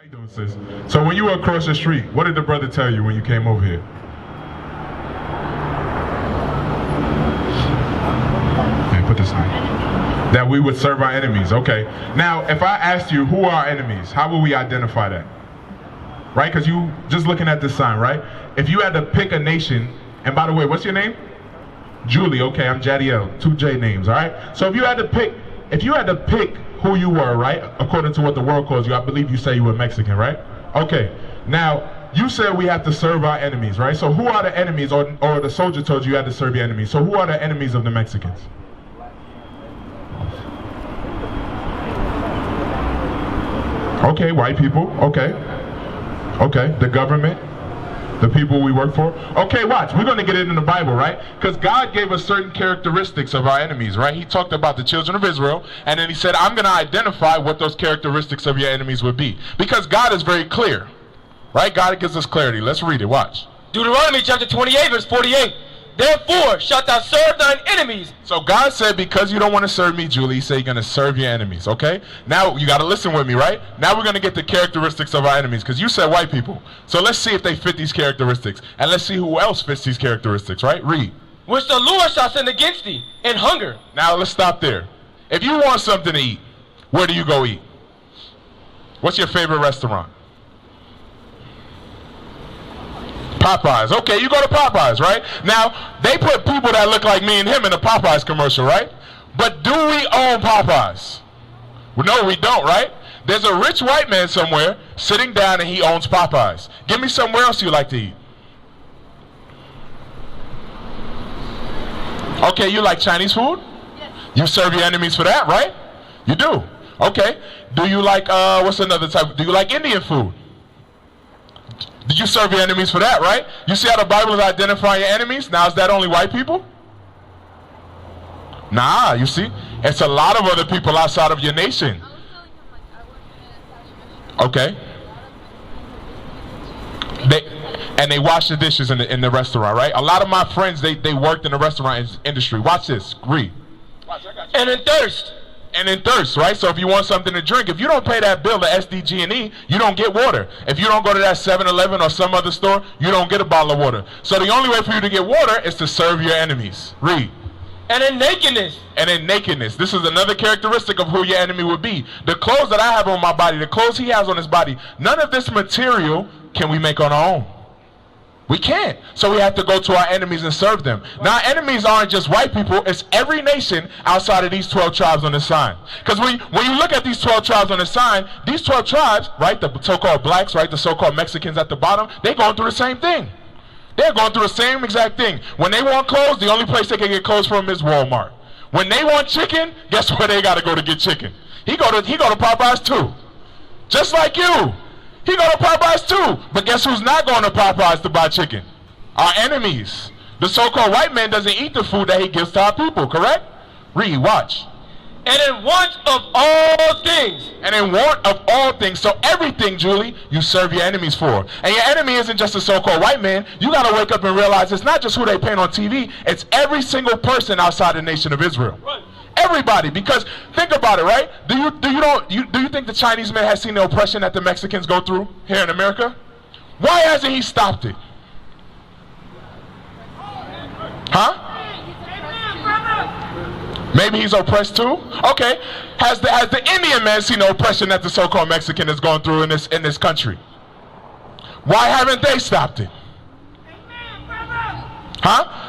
you doing, sis? So when you were across the street, what did the brother tell you when you came over here? Okay, put this in. That we would serve our enemies. Okay. Now, if I asked you who are our enemies, how will we identify that? Right? Because you just looking at this sign, right? If you had to pick a nation, and by the way, what's your name? Julie. Okay, I'm Jadiel. 2 J names. All right. So if you had to pick who you were, right? According to what the world calls you, I believe you say you were Mexican, right? Okay. Now, you said we have to serve our enemies, right? So who are the enemies, or the soldier told you had to serve your enemies. So who are the enemies of the Mexicans? Okay, white people. Okay. Okay, the government. The people we work for. Okay, watch. We're going to get it in the Bible, right? Because God gave us certain characteristics of our enemies, right? He talked about the children of Israel, and then he said, I'm going to identify what those characteristics of your enemies would be. Because God is very clear, right? God gives us clarity. Let's read it. Watch. Deuteronomy chapter 28, verse 48. Therefore shalt thou serve thine enemies. So God said, because you don't want to serve me, Julie, he said you're going to serve your enemies, okay? Now, you got to listen with me, right? Now we're going to get the characteristics of our enemies, because you said white people. So let's see if they fit these characteristics. And let's see who else fits these characteristics, right? Read. Which the Lord shall send against thee in hunger. Now, let's stop there. If you want something to eat, where do you go eat? What's your favorite restaurant? Popeyes. Okay, you go to Popeyes, right? Now, they put people that look like me and him in a Popeyes commercial, right? But do we own Popeyes? Well, no, we don't, right? There's a rich white man somewhere sitting down and he owns Popeyes. Give me somewhere else you like to eat. Okay, you like Chinese food? Yes. You serve your enemies for that, right? You do. Okay. Do you like, what's another type? Do you like Indian food? Did you serve your enemies for that, right? You see how the Bible is identifying your enemies? Now, is that only white people? Nah, you see? It's a lot of other people outside of your nation. Okay. They wash the dishes in the restaurant, right? A lot of my friends, they worked in the restaurant industry. Watch this. Read. Watch, I got you. And in thirst. And in thirst, right? So if you want something to drink, if you don't pay that bill, the SDG&E, you don't get water. If you don't go to that 7-Eleven or some other store, you don't get a bottle of water. So the only way for you to get water is to serve your enemies. Read. And in nakedness. And in nakedness. This is another characteristic of who your enemy would be. The clothes that I have on my body, the clothes he has on his body, none of this material can we make on our own. We can't. So we have to go to our enemies and serve them. Now, enemies aren't just white people. It's every nation outside of these 12 tribes on the sign. Because when you look at these 12 tribes on the sign, these 12 tribes, right, the so-called blacks, right, the so-called Mexicans at the bottom, they're going through the same thing. They're going through the same exact thing. When they want clothes, the only place they can get clothes from is Walmart. When they want chicken, guess where they got to go to get chicken? He go to Popeyes too. Just like you. He go to Popeyes too. But guess who's not going to Popeyes to buy chicken? Our enemies. The so-called white man doesn't eat the food that he gives to our people, correct? Read, watch. And in want of all things. And in want of all things. So everything, Julie, you serve your enemies for. And your enemy isn't just a so-called white man. You got to wake up and realize it's not just who they paint on TV. It's every single person outside the nation of Israel. Right. Everybody, because think about it, right? Do you think the Chinese man has seen the oppression that the Mexicans go through here in America? Why hasn't he stopped it? Huh? Maybe he's oppressed too? Okay. Has the Indian man seen the oppression that the so-called Mexican is going through in this country? Why haven't they stopped it? Huh?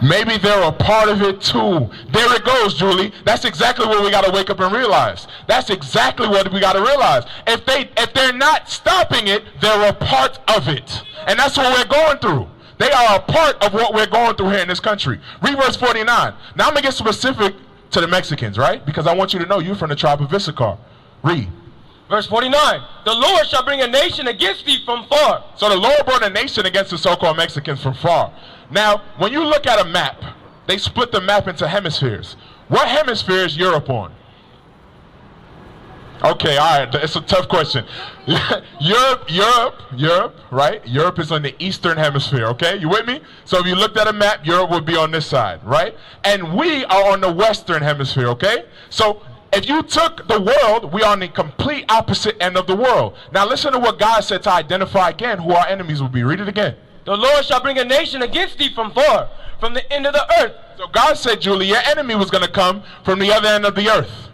Maybe they're a part of it too. There it goes, Julie. That's exactly what we got to wake up and realize. That's exactly what we got to realize. If they're not stopping it, they're a part of it. And that's what we're going through. They are a part of what we're going through here in this country. Read verse 49. Now I'm going to get specific to the Mexicans, right? Because I want you to know you're from the tribe of Issachar. Read. Verse 49. The Lord shall bring a nation against thee from far. So the Lord brought a nation against the so-called Mexicans from far. Now, when you look at a map, they split the map into hemispheres. What hemisphere is Europe on? Okay, all right, it's a tough question. Europe, right? Europe is on the eastern hemisphere, okay? You with me? So if you looked at a map, Europe would be on this side, right? And we are on the western hemisphere, okay? So If you took the world, we are on the complete opposite end of the world. Now listen to what God said to identify again who our enemies will be. Read it again. The Lord shall bring a nation against thee from far, from the end of the earth. So God said, Julie, your enemy was going to come from the other end of the earth.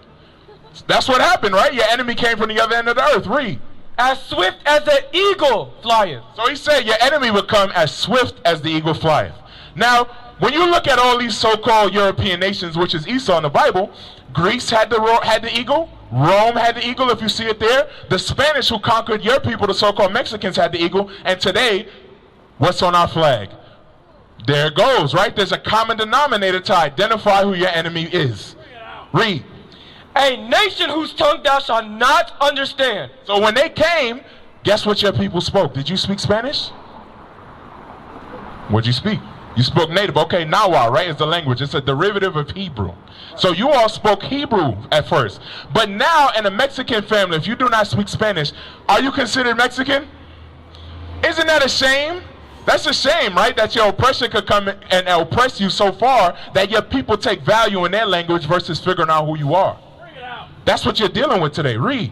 That's what happened, right? Your enemy came from the other end of the earth. Read. As swift as the eagle flieth. So he said your enemy would come as swift as the eagle flieth. Now, when you look at all these so-called European nations, which is Esau in the Bible, Greece had the eagle. Rome had the eagle, if you see it there. The Spanish who conquered your people, the so-called Mexicans, had the eagle. And today, what's on our flag? There it goes, right? There's a common denominator to identify who your enemy is. Read. A nation whose tongue thou shalt not understand. So when they came, guess what your people spoke? Did you speak Spanish? What'd you speak? You spoke native. Okay, Nawa, right, is the language. It's a derivative of Hebrew. So you all spoke Hebrew at first. But now in a Mexican family, if you do not speak Spanish, are you considered Mexican? Isn't that a shame? That's a shame, right? That your oppression could come and oppress you so far that your people take value in their language versus figuring out who you are. That's what you're dealing with today. Read.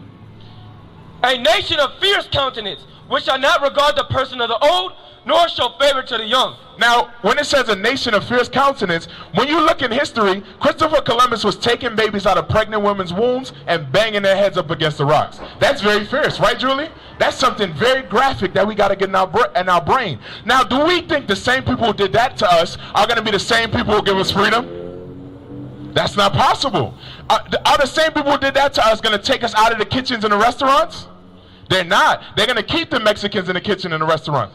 A nation of fierce countenance, which shall not regard the person of the old, nor show favor to the young. Now, when it says a nation of fierce countenance, when you look in history, Christopher Columbus was taking babies out of pregnant women's wombs and banging their heads up against the rocks. That's very fierce, right, Julie? That's something very graphic that we got to get in our brain. Now, do we think the same people who did that to us are going to be the same people who give us freedom? That's not possible. Are the same people who did that to us going to take us out of the kitchens and the restaurants? They're not. They're going to keep the Mexicans in the kitchen and the restaurant.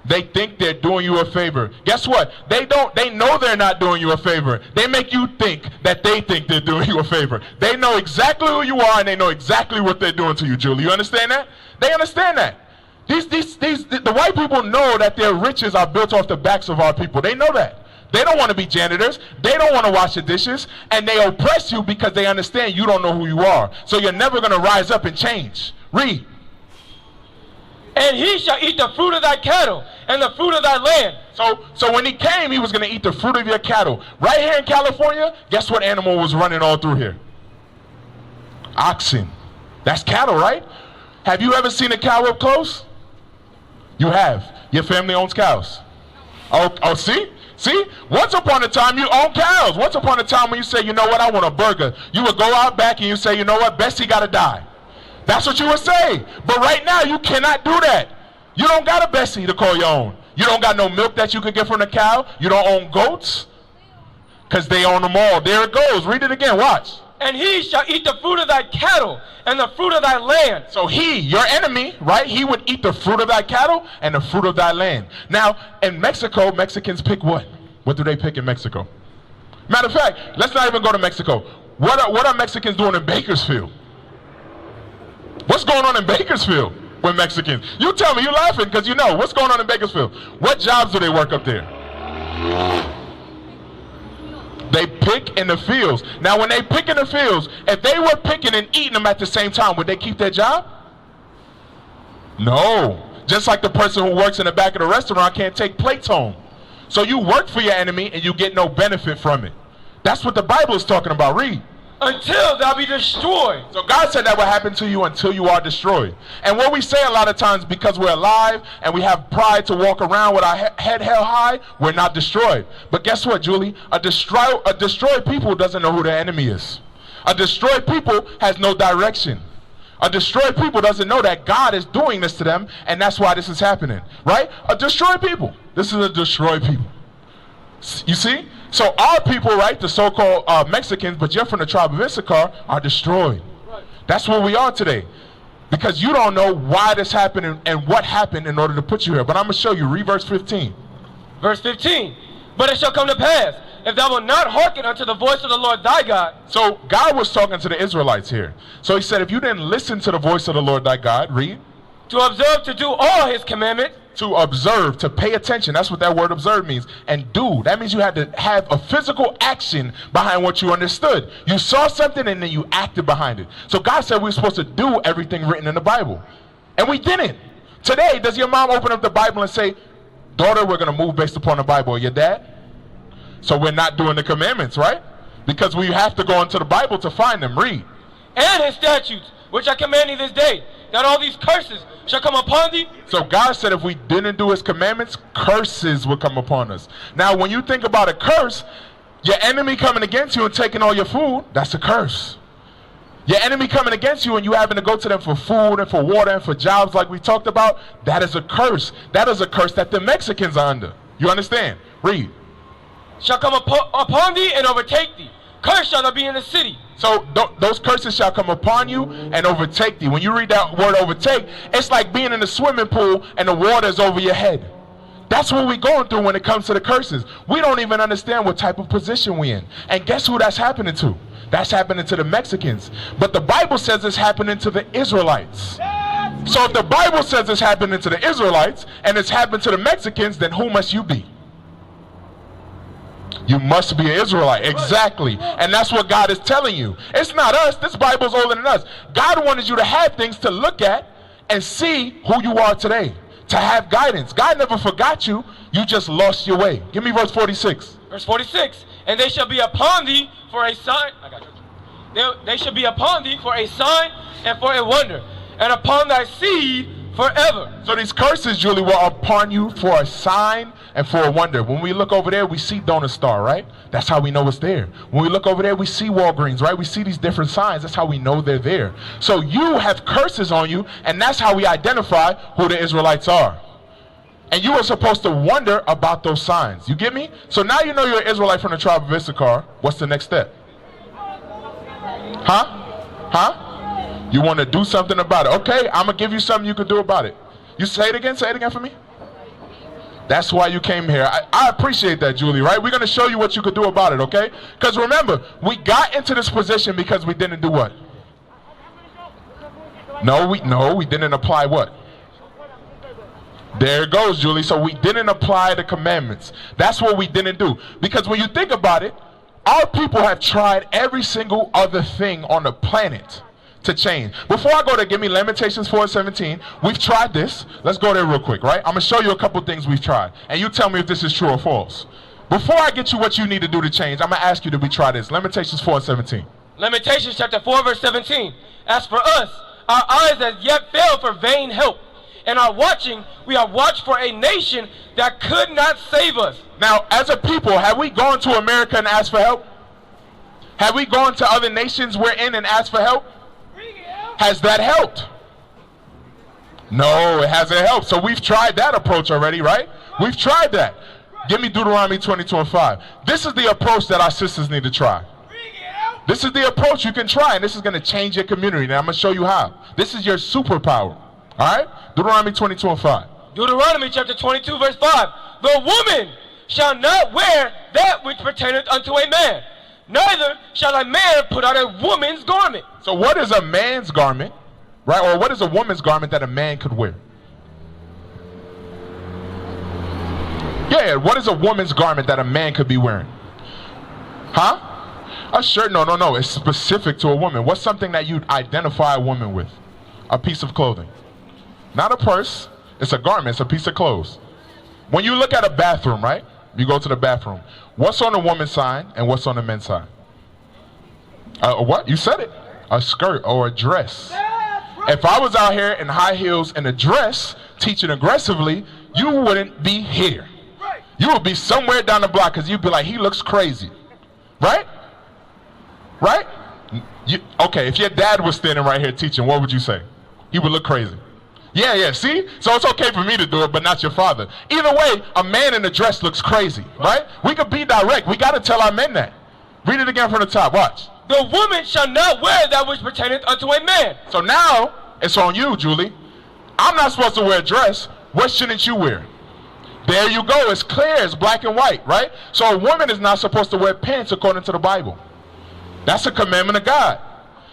They think they're doing you a favor. Guess what? They know they're not doing you a favor. They make you think that they think they're doing you a favor. They know exactly who you are and they know exactly what they're doing to you, Julie. You understand that? They understand that. The white people know that their riches are built off the backs of our people. They know that. They don't want to be janitors. They don't want to wash the dishes. And they oppress you because they understand you don't know who you are. So you're never going to rise up and change. Read. And he shall eat the fruit of thy cattle and the fruit of thy land. So when he came, he was going to eat the fruit of your cattle. Right here in California, guess what animal was running all through here? Oxen. That's cattle, right? Have you ever seen a cow up close? You have. Your family owns cows. Oh, see? See? Once upon a time, you own cows. Once upon a time when you say, you know what, I want a burger, you would go out back and you say, you know what, Bessie got to die. That's what you would say. But right now, you cannot do that. You don't got a Bessie to call your own. You don't got no milk that you could get from the cow. You don't own goats because they own them all. There it goes. Read it again. Watch. And he shall eat the fruit of thy cattle and the fruit of thy land. So he, your enemy, right, he would eat the fruit of thy cattle and the fruit of thy land. Now, in Mexico, Mexicans pick what? What do they pick in Mexico? Matter of fact, let's not even go to Mexico. What are Mexicans doing in Bakersfield? What's going on in Bakersfield with Mexicans? You tell me, you're laughing because you know. What's going on in Bakersfield? What jobs do they work up there? They pick in the fields. Now, when they pick in the fields, if they were picking and eating them at the same time, would they keep their job? No. Just like the person who works in the back of the restaurant can't take plates home. So you work for your enemy and you get no benefit from it. That's what the Bible is talking about. Read. Until thou be destroyed. So God said that will happen to you until you are destroyed. And what we say a lot of times, because we're alive and we have pride to walk around with our head held high, we're not destroyed. But guess what, Julie? A destroyed people doesn't know who their enemy is. A destroyed people has no direction. A destroyed people doesn't know that God is doing this to them, and that's why this is happening. Right? A destroyed people. This is a destroyed people. You see? So our people, right, the so-called Mexicans, but you're from the tribe of Issachar, are destroyed. Right. That's where we are today. Because you don't know why this happened and what happened in order to put you here. But I'm going to show you. Read verse 15. Verse 15. But it shall come to pass, if thou wilt not hearken unto the voice of the Lord thy God. So God was talking to the Israelites here. So he said, if you didn't listen to the voice of the Lord thy God, read. To observe to do all his commandments. To observe, to pay attention. That's what that word observe means. And do. That means you had to have a physical action behind what you understood. You saw something and then you acted behind it. So God said we were supposed to do everything written in the Bible. And we didn't. Today, does your mom open up the Bible and say, daughter, we're going to move based upon the Bible? Or your dad? So we're not doing the commandments, right? Because we have to go into the Bible to find them. Read. And his statutes, which I command thee this day, that all these curses shall come upon thee. So God said if we didn't do his commandments, curses would come upon us. Now when you think about a curse, your enemy coming against you and taking all your food, that's a curse. Your enemy coming against you and you having to go to them for food and for water and for jobs like we talked about, that is a curse. That is a curse that the Mexicans are under. You understand? Read. Shall come upon thee and overtake thee. Cursed shall thou be in the city. So those curses shall come upon you and overtake thee. When you read that word overtake, it's like being in a swimming pool and the water is over your head. That's what we're going through when it comes to the curses. We don't even understand what type of position we're in. And guess who that's happening to? That's happening to the Mexicans. But the Bible says it's happening to the Israelites. So if the Bible says it's happening to the Israelites and it's happened to the Mexicans, then who must you be? You must be an Israelite. Exactly. And that's what God is telling you. It's not us. This Bible's older than us. God wanted you to have things to look at and see who you are today. To have guidance. God never forgot you. You just lost your way. Give me verse 46. Verse 46. And they shall be upon thee for a sign. I got you. They shall be upon thee for a sign and for a wonder, and upon thy seed forever. So these curses, Julie, were upon you for a sign and for a wonder. When we look over there, we see Donut Star, right? That's how we know it's there. When we look over there, we see Walgreens, right? We see these different signs. That's how we know they're there. So you have curses on you, and that's how we identify who the Israelites are. And you are supposed to wonder about those signs. You get me? So now you know you're an Israelite from the tribe of Issachar. What's the next step? Huh? You want to do something about it. Okay, I'm going to give you something you can do about it. You say it again for me. That's why you came here. I appreciate that, Julie, right? We're going to show you what you could do about it, okay? Because remember, we got into this position because we didn't do what? No, we didn't apply what? There it goes, Julie. So we didn't apply the commandments. That's what we didn't do. Because when you think about it, our people have tried every single other thing on the planet to change. Before I go there, give me Lamentations 4:17. We've tried this. Let's go there real quick, right? I'm going to show you a couple things we've tried. And you tell me if this is true or false. Before I get you what you need to do to change, I'm going to ask you, did we try this? Lamentations 4:17. Lamentations chapter 4 verse 17. As for us, our eyes as yet fail for vain help. And our watching, we are watched for a nation that could not save us. Now, as a people, have we gone to America and asked for help? Have we gone to other nations we're in and asked for help? Has that helped? No, it hasn't helped. So we've tried that approach already, right? We've tried that. Give me Deuteronomy 22:5. This is the approach that our sisters need to try. This is the approach you can try, and this is going to change your community. And I'm going to show you how. This is your superpower. All right? Deuteronomy 22:5. Deuteronomy chapter 22 verse 5. The woman shall not wear that which pertaineth unto a man, neither shall a man put on a woman's garment. So what is a man's garment, right? Or what is a woman's garment that a man could wear? Yeah, what is a woman's garment that a man could be wearing? Huh? A shirt? No. It's specific to a woman. What's something that you'd identify a woman with? A piece of clothing. Not a purse. It's a garment. It's a piece of clothes. When you look at a bathroom, right? You go to the bathroom. What's on the woman's side and what's on the men's side? What? You said it. A skirt or a dress. If I was out here in high heels and a dress teaching aggressively, you wouldn't be here. You would be somewhere down the block because you'd be like, he looks crazy. Right? Right? Okay, if your dad was standing right here teaching, what would you say? He would look crazy. Yeah, see? So it's okay for me to do it, but not your father. Either way, a man in a dress looks crazy, right? We could be direct. We got to tell our men that. Read it again from the top. Watch. The woman shall not wear that which pertaineth unto a man. So now, it's on you, Julie. I'm not supposed to wear a dress. What shouldn't you wear? There you go. It's clear. It's black and white, right? So a woman is not supposed to wear pants according to the Bible. That's a commandment of God.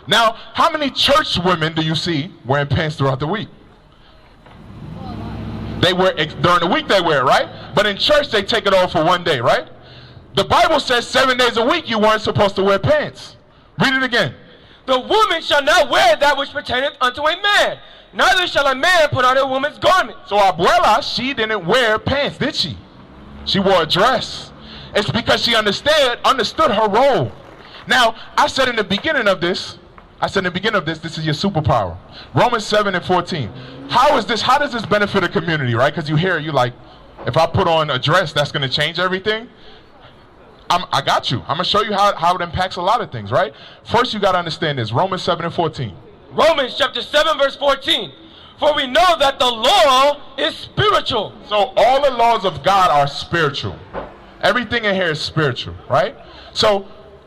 Now, how many church women do you see wearing pants throughout the week? They wear during the week, they wear it, right? But in church, they take it off for one day, right? The Bible says 7 days a week you weren't supposed to wear pants. Read it again. The woman shall not wear that which pertaineth unto a man, neither shall a man put on a woman's garment. So Abuela, she didn't wear pants, did she? She wore a dress. It's because she understood her role. Now, I said in the beginning of this, this is your superpower. Romans 7:14. How does this benefit a community, right? Because you hear it, you like, if I put on a dress, that's going to change everything. I got you. I'm going to show you how it impacts a lot of things, right? First, you got to understand this. Romans 7:14. Romans chapter 7, verse 14. For we know that the law is spiritual. So all the laws of God are spiritual. Everything in here is spiritual, right? So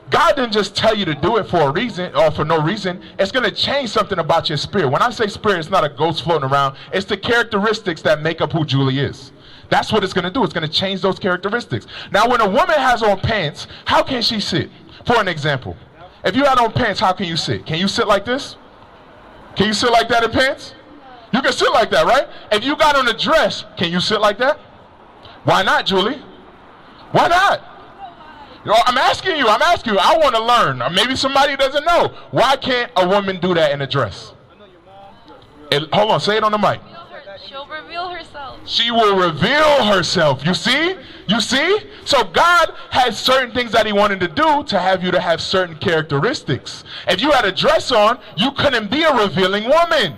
God didn't just tell you to do it for a reason or for no reason. It's going to change something about your spirit. When I say spirit, it's not a ghost floating around. It's the characteristics that make up who Julie is. That's what it's going to do. It's going to change those characteristics. Now, when a woman has on pants, how can she sit? For an example, if you had on pants, how can you sit? Can you sit like this? Can you sit like that in pants? You can sit like that, right? If you got on a dress, can you sit like that? Why not, Julie? Why not? I'm asking you. I want to learn. Or maybe somebody doesn't know. Why can't a woman do that in a dress? Hold on, say it on the mic. She'll reveal herself. She will reveal herself. You see? You see? So God had certain things that he wanted to do to have you to have certain characteristics. If you had a dress on, you couldn't be a revealing woman.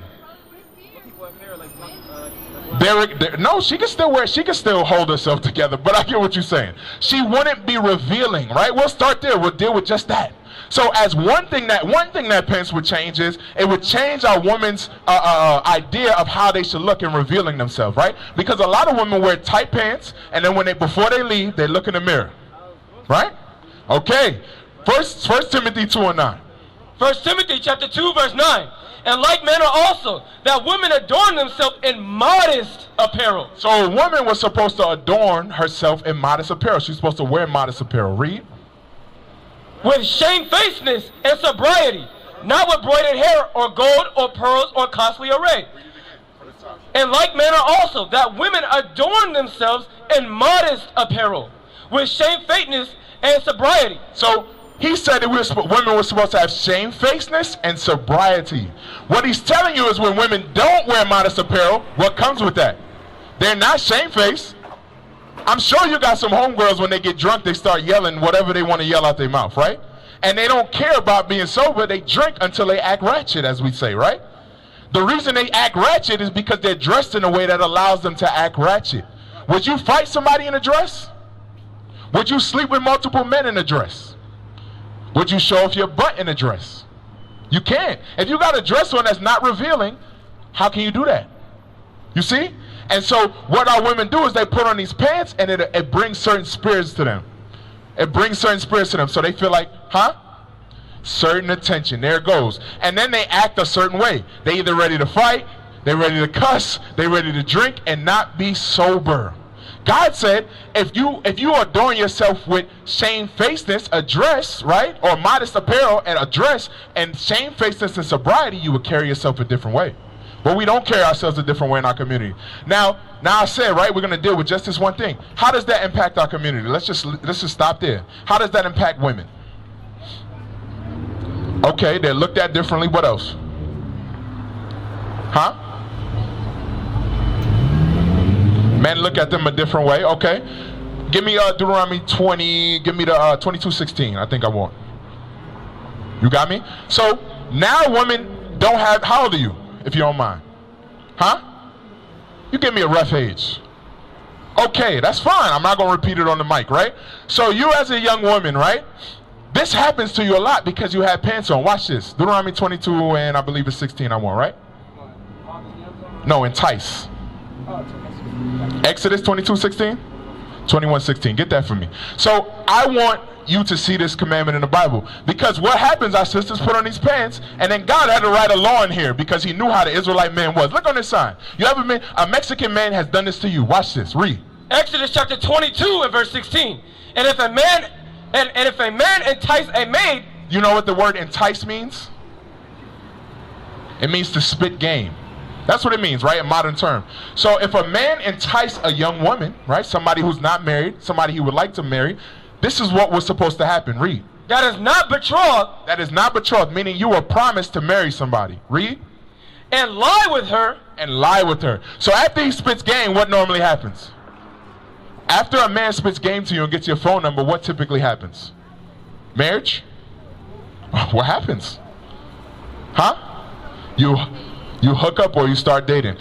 No, she can still wear it. She can still hold herself together, but I get what you're saying. She wouldn't be revealing, right? We'll start there. We'll deal with just that. So as one thing that pants would change is it would change our woman's idea of how they should look in revealing themselves, right? Because a lot of women wear tight pants, and then before they leave, they look in the mirror, right? Okay. First Timothy 2:9. 1 Timothy chapter 2, verse 9. And like manner also, that women adorn themselves in modest apparel. So a woman was supposed to adorn herself in modest apparel. She's supposed to wear modest apparel. Read. With shamefacedness and sobriety, not with broidered hair or gold or pearls or costly array. And like manner also, that women adorn themselves in modest apparel, with shamefacedness and sobriety. So he said that women were supposed to have shamefacedness and sobriety. What he's telling you is when women don't wear modest apparel, what comes with that? They're not shamefaced. I'm sure you got some homegirls when they get drunk, they start yelling whatever they want to yell out their mouth, right? And they don't care about being sober. They drink until they act ratchet, as we say, right? The reason they act ratchet is because they're dressed in a way that allows them to act ratchet. Would you fight somebody in a dress? Would you sleep with multiple men in a dress? Would you show off your butt in a dress? You can't. If you got a dress on that's not revealing, how can you do that? You see? And so what our women do is they put on these pants, and it brings certain spirits to them. It brings certain spirits to them. So they feel like, certain attention. There it goes. And then they act a certain way. They either ready to fight, they're ready to cuss, they're ready to drink and not be sober. God said, if you adorn yourself with shamefacedness, a dress, right, or modest apparel and a dress, and shamefacedness and sobriety, you would carry yourself a different way. But we don't carry ourselves a different way in our community. Now I said, right, we're going to deal with just this one thing. How does that impact our community? Let's just stop there. How does that impact women? Okay, they're looked at differently. What else? Men look at them a different way. Okay. Give me Deuteronomy 20. Give me the 22:16. I think I want. You got me? So now women don't have. How old are you, if you don't mind? You give me a rough age. Okay, that's fine. I'm not going to repeat it on the mic, right? So you as a young woman, right? This happens to you a lot because you have pants on. Watch this. Deuteronomy 22 and I believe it's 16 I want, right? No, entice. Exodus 22:16? 21:16. Get that for me. So I want you to see this commandment in the Bible. Because what happens, our sisters put on these pants, and then God had to write a law in here because he knew how the Israelite man was. Look on this sign. You ever been, a Mexican man has done this to you. Watch this. Read. Exodus chapter 22 and verse 16. And if a man entice a maid. You know what the word entice means? It means to spit game. That's what it means, right? A modern term. So if a man entice a young woman, right? Somebody who's not married, somebody he would like to marry, this is what was supposed to happen. Read. That is not betrothed. That is not betrothed, meaning you were promised to marry somebody. Read. And lie with her. And lie with her. So after he spits game, what normally happens? After a man spits game to you and gets your phone number, what typically happens? Marriage? What happens? Huh? You hook up or you start dating.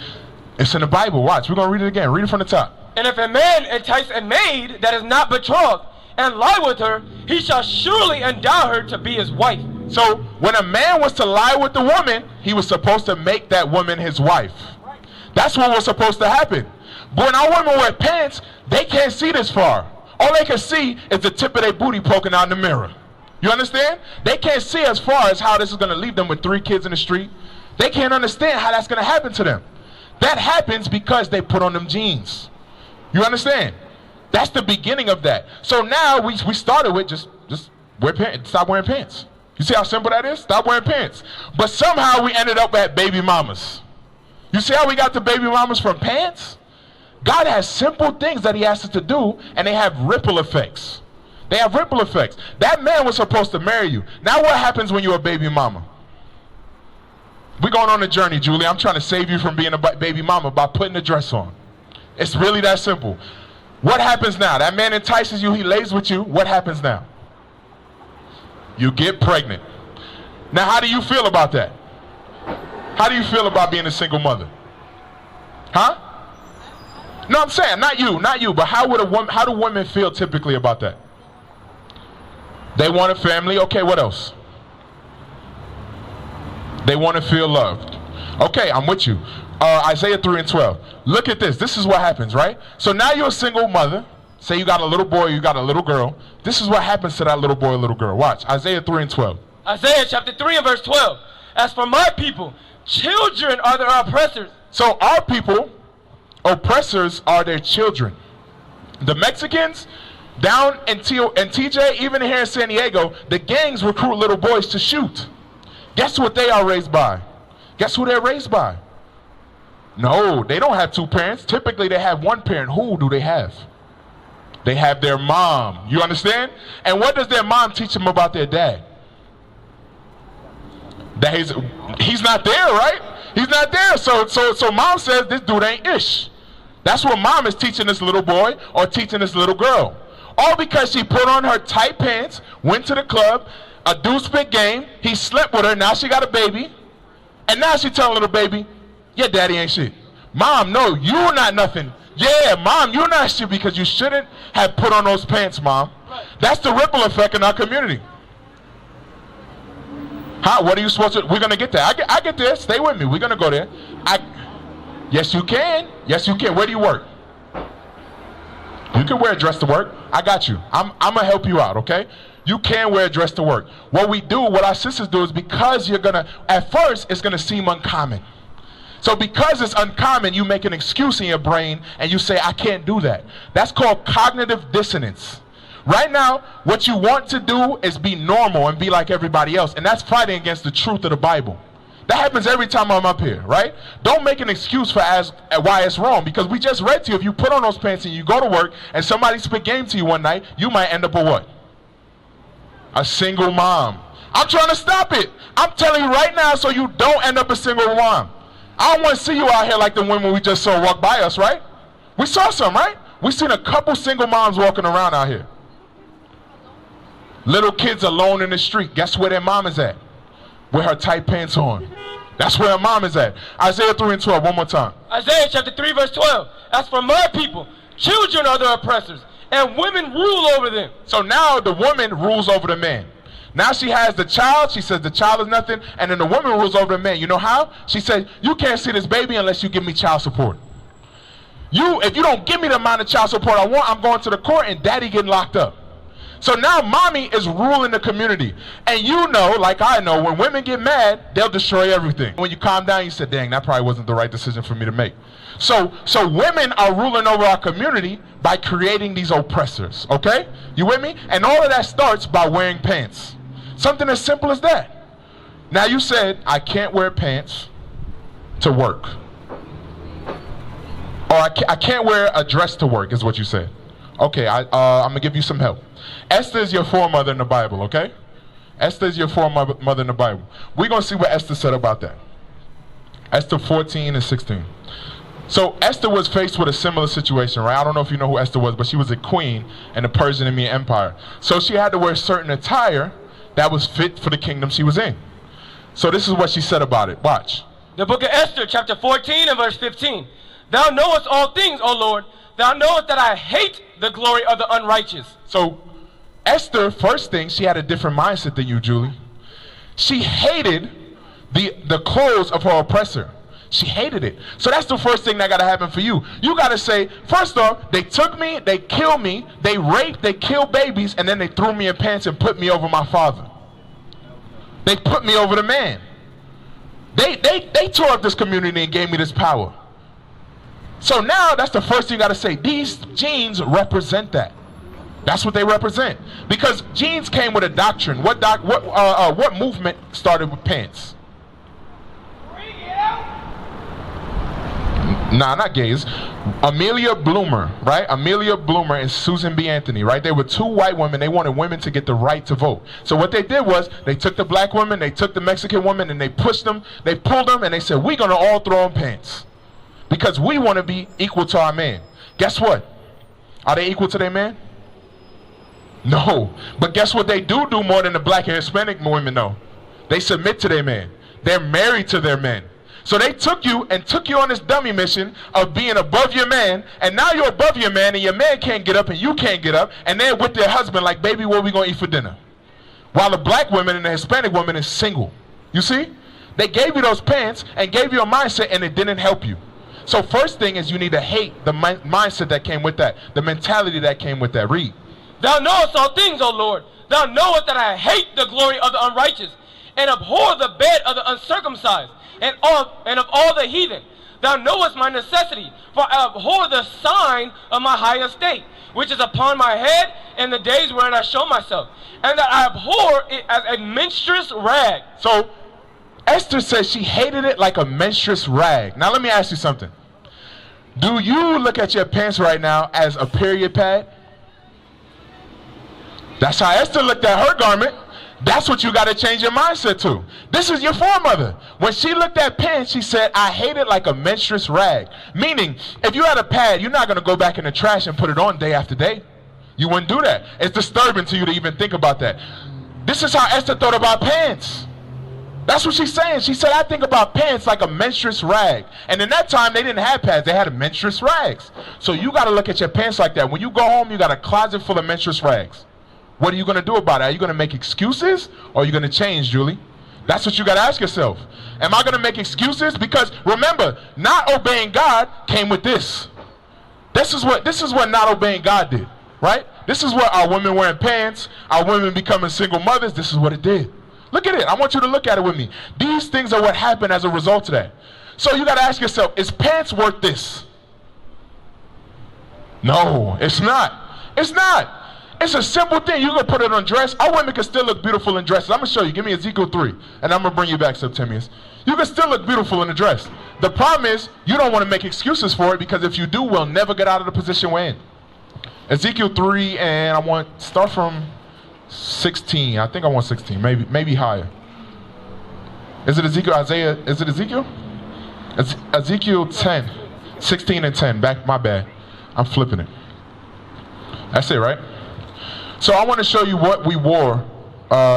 It's in the Bible. Watch. We're going to read it again. Read it from the top. And if a man entice a maid that is not betrothed and lie with her, he shall surely endow her to be his wife. So when a man was to lie with the woman, he was supposed to make that woman his wife. That's what was supposed to happen. But when our women wear pants, they can't see this far. All they can see is the tip of their booty poking out in the mirror. You understand? They can't see as far as how this is going to leave them with 3 kids in the street. They can't understand how that's going to happen to them. That happens because they put on them jeans. You understand? That's the beginning of that. So now we started with just wear pants, stop wearing pants. You see how simple that is? Stop wearing pants. But somehow we ended up at baby mamas. You see how we got to baby mamas from pants? God has simple things that he asks us to do, and they have ripple effects. They have ripple effects. That man was supposed to marry you. Now what happens when you're a baby mama? We're going on a journey, Julie. I'm trying to save you from being a baby mama by putting a dress on. It's really that simple. What happens now? That man entices you. He lays with you. What happens now? You get pregnant. Now, how do you feel about that? How do you feel about being a single mother? Huh? No, I'm saying, not you, but how do women feel typically about that? They want a family. Okay, what else? They want to feel loved. Okay, I'm with you. Isaiah 3:12. Look at this. This is what happens, right? So now you're a single mother. Say you got a little boy, you got a little girl. This is what happens to that little boy or little girl. Watch. Isaiah 3:12. Isaiah chapter 3 and verse 12. As for my people, children are their oppressors. So our people, oppressors are their children. The Mexicans down in TJ, even here in San Diego, the gangs recruit little boys to shoot. Guess what they are raised by? Guess who they're raised by? No, they don't have 2 parents. Typically they have 1 parent. Who do they have? They have their mom. You understand? And what does their mom teach them about their dad? That he's not there, right? He's not there. So mom says this dude ain't ish. That's what mom is teaching this little boy or teaching this little girl. All because she put on her tight pants, went to the club, a dude spit game, he slept with her, now she got a baby, and now she telling little baby, yeah, daddy ain't shit. Mom, no, you're not nothing. Yeah, mom, you're not shit because you shouldn't have put on those pants, mom. That's the ripple effect in our community. How? What are you supposed to? We're going to get there. I get there. Stay with me. We're going to go there. Yes, you can. Yes, you can. Where do you work? You can wear a dress to work. I got you. I'm going to help you out, okay? You can wear a dress to work. What our sisters do is because you're going to, at first, it's going to seem uncommon. So because it's uncommon, you make an excuse in your brain and you say, I can't do that. That's called cognitive dissonance. Right now, what you want to do is be normal and be like everybody else. And that's fighting against the truth of the Bible. That happens every time I'm up here, right? Don't make an excuse for why it's wrong. Because we just read to you, if you put on those pants and you go to work and somebody spit game to you one night, you might end up with what? A single mom. I'm trying to stop it. I'm telling you right now so you don't end up a single mom. I don't want to see you out here like the women we just saw walk by us, right? We saw some, right? We seen a couple single moms walking around out here. Little kids alone in the street. Guess where their mom is at? With her tight pants on. That's where her mom is at. Isaiah 3:12, one more time. Isaiah chapter 3 verse 12. As for my people, children are their oppressors, and women rule over them. So now the woman rules over the man. Now she has the child. She says the child is nothing. And then the woman rules over the man. You know how? She said, you can't see this baby unless you give me child support. If you don't give me the amount of child support I want, I'm going to the court and daddy getting locked up. So now mommy is ruling the community. And you know, like I know, when women get mad, they'll destroy everything. When you calm down, you say, dang, that probably wasn't the right decision for me to make. So women are ruling over our community by creating these oppressors, okay? You with me? And all of that starts by wearing pants. Something as simple as that. Now you said, I can't wear pants to work. Or I can't wear a dress to work is what you said. Okay, I'm going to give you some help. Esther is your foremother in the Bible, okay? Esther is your foremother in the Bible. We're going to see what Esther said about that. Esther 14 and 16. So Esther was faced with a similar situation, right? I don't know if you know who Esther was, but she was a queen in the Persian and Median Empire. So she had to wear certain attire that was fit for the kingdom she was in. So this is what she said about it. Watch. The book of Esther, chapter 14 and verse 15. Thou knowest all things, O Lord. Thou knowest that I hate the glory of the unrighteous. So Esther, first thing, she had a different mindset than you, Julie. She hated the clothes of her oppressor. She hated it. So that's the first thing that got to happen for you. You got to say, first off, they took me, they killed me, they raped, they killed babies, and then they threw me in pants and put me over my father. They put me over the man. They tore up this community and gave me this power. So now that's the first thing you got to say. These jeans represent that. That's what they represent. Because jeans came with a doctrine. What movement started with pants? Nah, not gays. Amelia Bloomer, right? Amelia Bloomer and Susan B. Anthony, right? They were two white women. They wanted women to get the right to vote. So what they did was they took the black women, they took the Mexican women, and they pushed them, they pulled them, and they said, we're going to all throw on pants because we want to be equal to our man. Guess what? Are they equal to their man? No. But guess what they do more than the black and Hispanic women, though? They submit to their man. They're married to their men. So they took you on this dummy mission of being above your man, and now you're above your man, and your man can't get up and you can't get up, and they're with their husband like, baby, what are we going to eat for dinner? While the black woman and the Hispanic woman is single. You see? They gave you those pants and gave you a mindset, and it didn't help you. So first thing is you need to hate the mindset that came with that, the mentality that came with that. Read. Thou knowest all things, O Lord. Thou knowest that I hate the glory of the unrighteous, and abhor the bed of the uncircumcised, and of all the heathen. Thou knowest my necessity, for I abhor the sign of my high estate, which is upon my head in the days wherein I show myself, and that I abhor it as a menstruous rag. So Esther says she hated it like a menstruous rag. Now let me ask you something. Do you look at your pants right now as a period pad? That's how Esther looked at her garment. That's what you got to change your mindset to. This is your foremother. When she looked at pants, she said, I hate it like a menstruous rag. Meaning, if you had a pad, you're not going to go back in the trash and put it on day after day. You wouldn't do that. It's disturbing to you to even think about that. This is how Esther thought about pants. That's what she's saying. She said, I think about pants like a menstruous rag. And in that time, they didn't have pads. They had menstruous rags. So you got to look at your pants like that. When you go home, you got a closet full of menstruous rags. What are you going to do about it? Are you going to make excuses or are you going to change, Julie? That's what you got to ask yourself. Am I going to make excuses? Because remember, not obeying God came with this. This is what not obeying God did, right? This is what our women wearing pants, our women becoming single mothers, this is what it did. Look at it. I want you to look at it with me. These things are what happened as a result of that. So you got to ask yourself, is pants worth this? No, it's not. It's not. It's a simple thing. You can put it on dress. Our women can still look beautiful in dresses. I'm going to show you. Give me Ezekiel 3, and I'm going to bring you back, Septimius. You can still look beautiful in a dress. The problem is, you don't want to make excuses for it, because if you do, we'll never get out of the position we're in. Ezekiel 3, and I want start from 16. I think I want 16, maybe higher. Is it Ezekiel? Isaiah? Is it Ezekiel? Ezekiel 10, 16 and 10. My bad. I'm flipping it. That's it, right? So I want to show you what we wore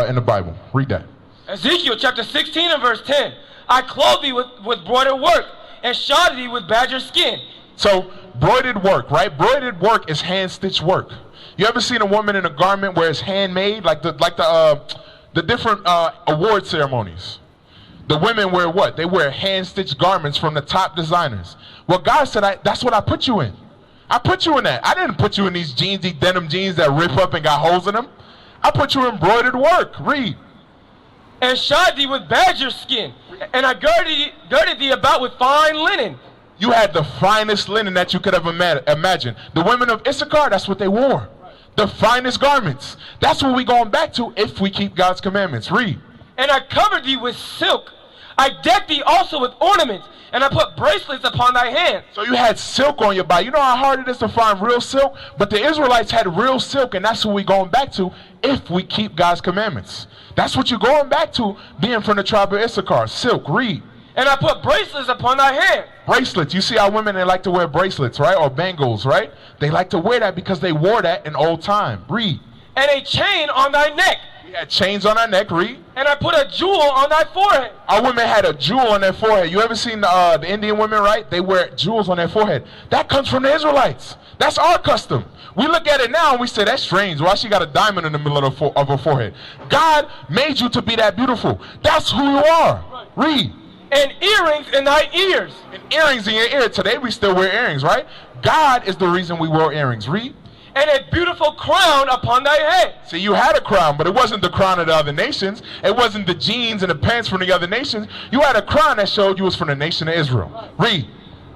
in the Bible. Read that. Ezekiel chapter 16 and verse 10. I clothed thee with broidered work, and shod thee with badger skin. So broidered work, right? Broidered work is hand-stitched work. You ever seen a woman in a garment where it's handmade, like the different award ceremonies? The women wear what? They wear hand-stitched garments from the top designers. Well, God said, that's what I put you in. I put you in that. I didn't put you in these jeans, these denim jeans that rip up and got holes in them. I put you in embroidered work. Read. And shod thee with badger skin, and I girded thee about with fine linen. You had the finest linen that you could have imagined. The women of Issachar, that's what they wore. The finest garments. That's what we're going back to if we keep God's commandments. Read. And I covered thee with silk. I decked thee also with ornaments, and I put bracelets upon thy hands. So you had silk on your body. You know how hard it is to find real silk? But the Israelites had real silk, and that's what we're going back to if we keep God's commandments. That's what you're going back to, being from the tribe of Issachar. Silk. Read. And I put bracelets upon thy hand. Bracelets. You see how women, they like to wear bracelets, right? Or bangles, right? They like to wear that because they wore that in old time. Read. And a chain on thy neck. We had chains on our neck, read. And I put a jewel on thy forehead. Our women had a jewel on their forehead. You ever seen the Indian women, right? They wear jewels on their forehead. That comes from the Israelites. That's our custom. We look at it now and we say, that's strange. Why she got a diamond in the middle of her forehead? God made you to be that beautiful. That's who you are. Right. Read. And earrings in thy ears. And earrings in your ear. Today we still wear earrings, right? God is the reason we wear earrings. Read. And a beautiful crown upon thy head. See, you had a crown, but it wasn't the crown of the other nations. It wasn't the jeans and the pants from the other nations. You had a crown that showed you was from the nation of Israel. Read.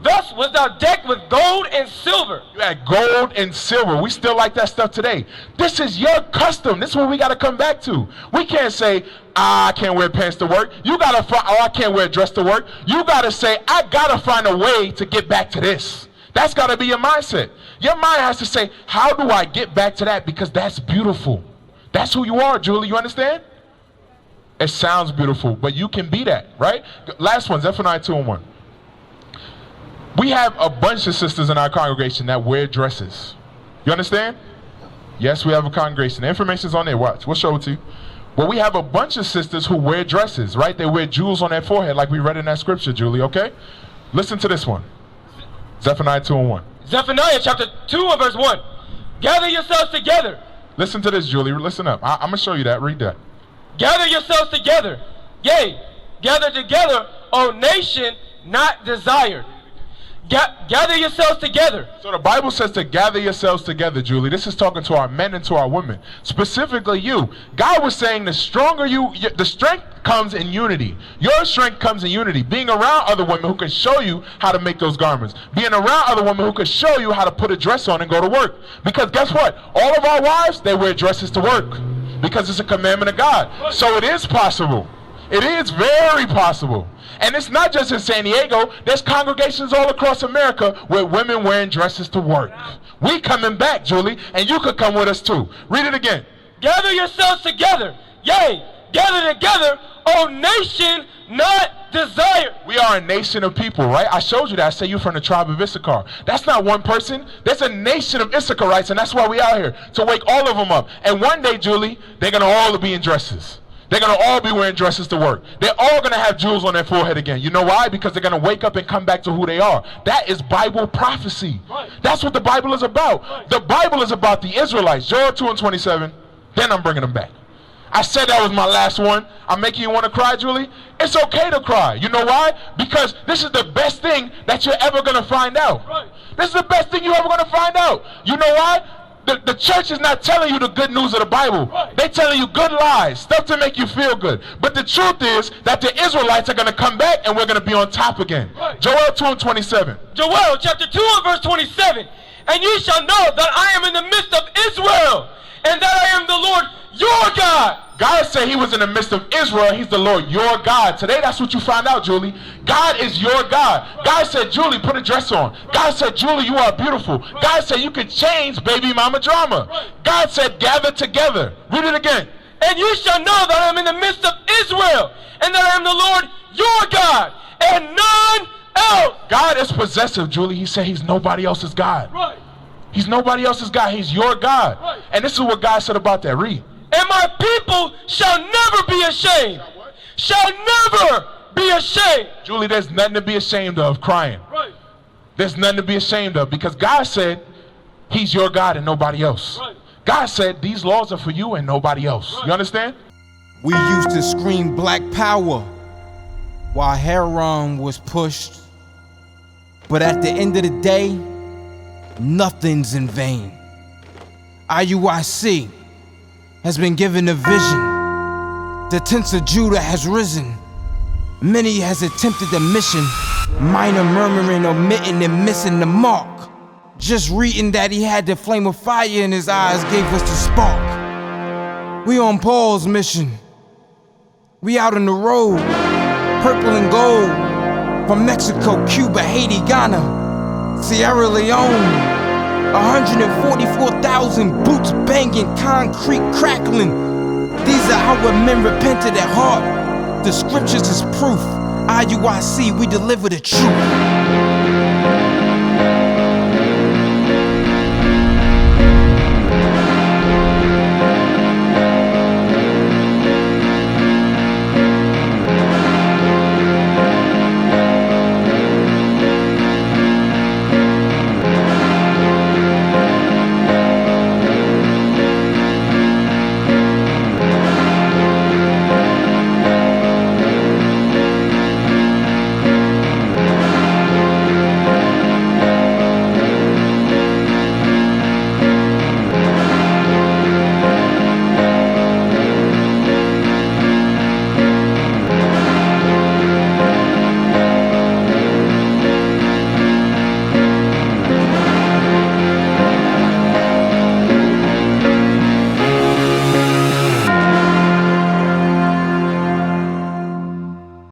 Thus was thou decked with gold and silver. You had gold and silver. We still like that stuff today. This is your custom. This is what we got to come back to. We can't say, I can't wear pants to work. You got to find, I can't wear a dress to work. You got to say, I got to find a way to get back to this. That's got to be your mindset. Your mind has to say, how do I get back to that? Because that's beautiful. That's who you are, Julie. You understand? It sounds beautiful, but you can be that, right? Last one, Zephaniah 2:1. We have a bunch of sisters in our congregation that wear dresses. You understand? Yes, we have a congregation. The information's on there. Watch. We'll show it to you. But we have a bunch of sisters who wear dresses, right? They wear jewels on their forehead like we read in that scripture, Julie, okay? Listen to this one. Zephaniah 2:1. Zephaniah chapter 2 and verse 1. Gather yourselves together. Listen to this, Julie. Listen up. I'm going to show you that. Read that. Gather yourselves together. Yea, gather together, O nation not desired. Gather yourselves together. So the Bible says to gather yourselves together, Julie. This is talking to our men and to our women. Specifically you. God was saying the stronger the strength comes in unity. Your strength comes in unity. Being around other women who can show you how to make those garments. Being around other women who can show you how to put a dress on and go to work. Because guess what? All of our wives, they wear dresses to work. Because it's a commandment of God. So it is possible. It is very possible. And it's not just in San Diego. There's congregations all across America with women wearing dresses to work. We coming back, Julie, and you could come with us too. Read it again. Gather yourselves together. Yea, gather together, O nation not desired. We are a nation of people, right? I showed you that. I say you from the tribe of Issachar. That's not one person. There's a nation of Issacharites, and that's why we out here, to wake all of them up. And one day, Julie, they're going to all be in dresses. They're going to all be wearing dresses to work. They're all going to have jewels on their forehead again. You know why? Because they're going to wake up and come back to who they are. That is Bible prophecy. Right. That's what the Bible is about. Right. The Bible is about the Israelites. Joel 2:27. Then I'm bringing them back. I said that was my last one. I'm making you want to cry, Julie? It's okay to cry. You know why? Because this is the best thing that you're ever going to find out. Right. This is the best thing you're ever going to find out. You know why? The church is not telling you the good news of the Bible. Right. They're telling you good lies, stuff to make you feel good. But the truth is that the Israelites are going to come back and we're going to be on top again. Right. Joel 2:27. Joel chapter 2 and verse 27. And ye shall know that I am in the midst of Israel, and that I am the Lord your God. God said he was in the midst of Israel. He's the Lord your God. Today, that's what you find out, Julie. God is your God. God said, Julie, put a dress on. God said, Julie, you are beautiful. God said, you can change baby mama drama. God said, gather together. Read it again. And you shall know that I am in the midst of Israel, and that I am the Lord your God, and none else. God is possessive, Julie. He said he's nobody else's God. Right. He's nobody else's God. He's your God. Right. And this is what God said about that. Read. And my people shall never be ashamed. Shall never be ashamed. Julie, there's nothing to be ashamed of crying. Right. There's nothing to be ashamed of because God said he's your God and nobody else. Right. God said these laws are for you and nobody else. Right. You understand? We used to scream black power while heroin was pushed. But at the end of the day, nothing's in vain. IUIC has been given a vision. The tents of Judah has risen. Many has attempted the mission, minor murmuring, omitting, and missing the mark. Just reading that he had the flame of fire in his eyes gave us the spark. We on Paul's mission. We out on the road, purple and gold, from Mexico, Cuba, Haiti, Ghana, Sierra Leone. 144,000 boots banging, concrete crackling. These are our men repented at heart. The scriptures is proof. IUIC, we deliver the truth.